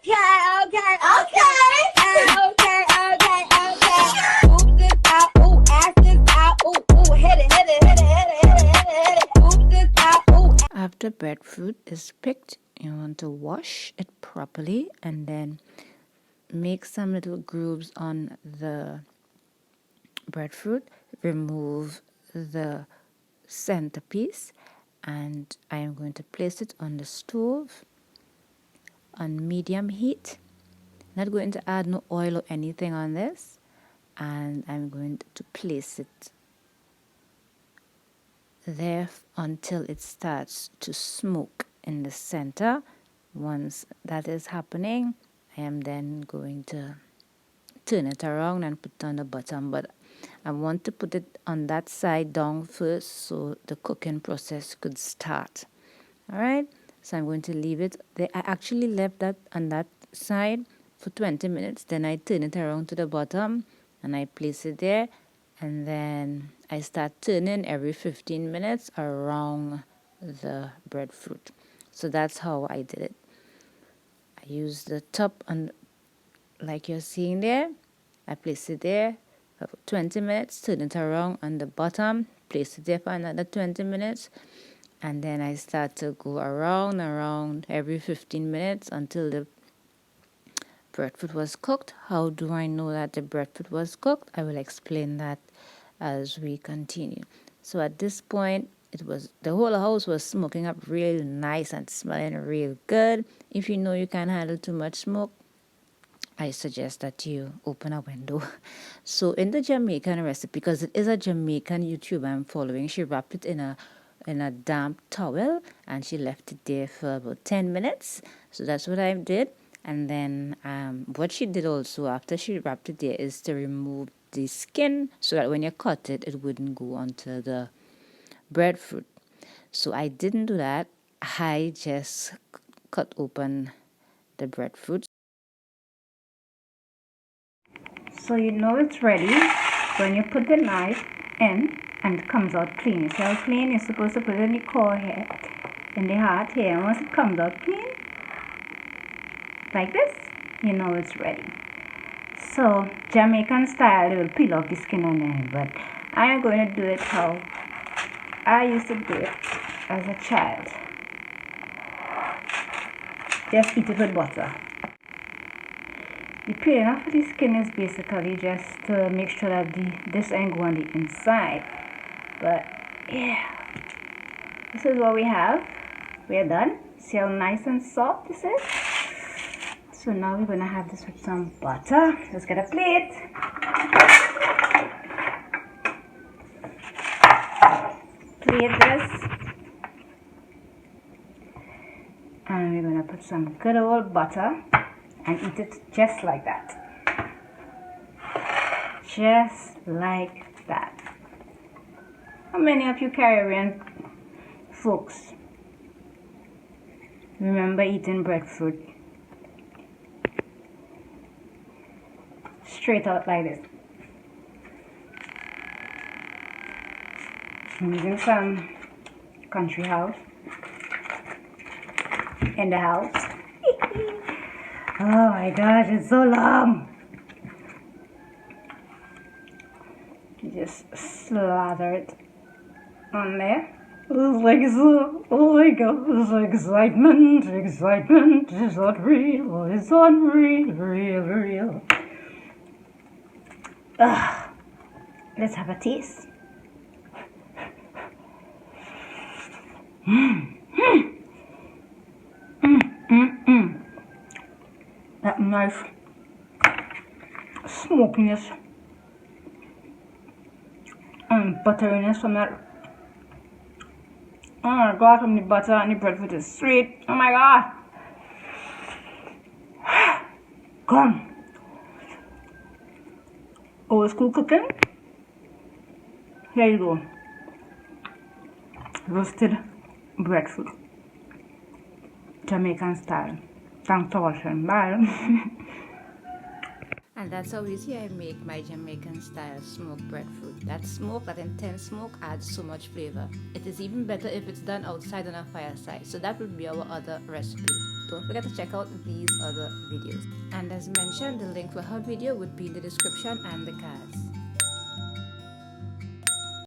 Ooh, this out, ooh, ass this out, ooh, ooh, hit it, hit it, hit it, hit it, hit it, hit it, hit it. Ooh, this out, ooh. After breadfruit is picked, you want to wash it properly and then make some little grooves on the breadfruit, remove the centerpiece, and I am going to place it on the stove on medium heat. Not going to add no oil or anything on this, and I'm going to place it there until it starts to smoke in the center. Once that is happening, I am then going to turn it around and put it on the bottom, but I want to put it on that side down first so the cooking process could start. Alright, so I'm going to leave it there. I actually left that on that side for 20 minutes, then I turn it around to the bottom and I place it there, and then I start turning every 15 minutes around the breadfruit. So that's how I did it. I used the top, and like you're seeing there, I place it there for 20 minutes, turn it around on the bottom, place it there for another 20 minutes, and then I start to go around every 15 minutes until the breadfruit was cooked. How do I know that the breadfruit was cooked? I will explain that as we continue. So at this point, it was the whole house was smoking up real nice and smelling real good. If you know you can't handle too much smoke, I suggest that you open a window. So in the Jamaican recipe, because it is a Jamaican YouTuber I'm following, she wrapped it in a damp towel and she left it there for about 10 minutes. So that's what I did. And then what she did also after she wrapped it there is to remove the skin so that when you cut it, it wouldn't go onto the breadfruit. So I didn't do that. I just cut open the breadfruit. So you know it's ready when you put the knife in and it comes out clean. You see how clean? You're supposed to put it in the core here, in the heart here. And once it comes out clean, like this, you know it's ready. So Jamaican style, they will peel off the skin on it, but I am going to do it how I used to do it as a child. Just eat it with butter. The peeling off of the skin is basically just to make sure that this ain't go on the inside. But yeah, this is what we have. We are done. See how nice and soft this is? So now we're gonna have this with some butter. Let's get a plate. Plate this. And we're gonna put some good old butter and eat it just like that. Just like that. How many of you Caribbean folks remember eating breadfruit straight out like this? I'm using some country house in the house. Oh my gosh, it's so long. You just slather it on there. It's like so, oh my god, it's like excitement, it's unreal, it's unreal, real. Let's have a taste. That nice smokiness and butteriness from that. Oh my god, from the butter and the breadfruit is sweet. Oh my god. Come. Old school cooking. Here you go. Roasted breadfruit. Jamaican style. Thanks for watching. Bye. And that's how easy I make my Jamaican style smoked breadfruit. That smoke, that intense smoke, adds so much flavor. It is even better if it's done outside on a fireside. So that would be our other recipe. don't forget to check out these other videos. And as mentioned, the link for her video would be in the description and the cards.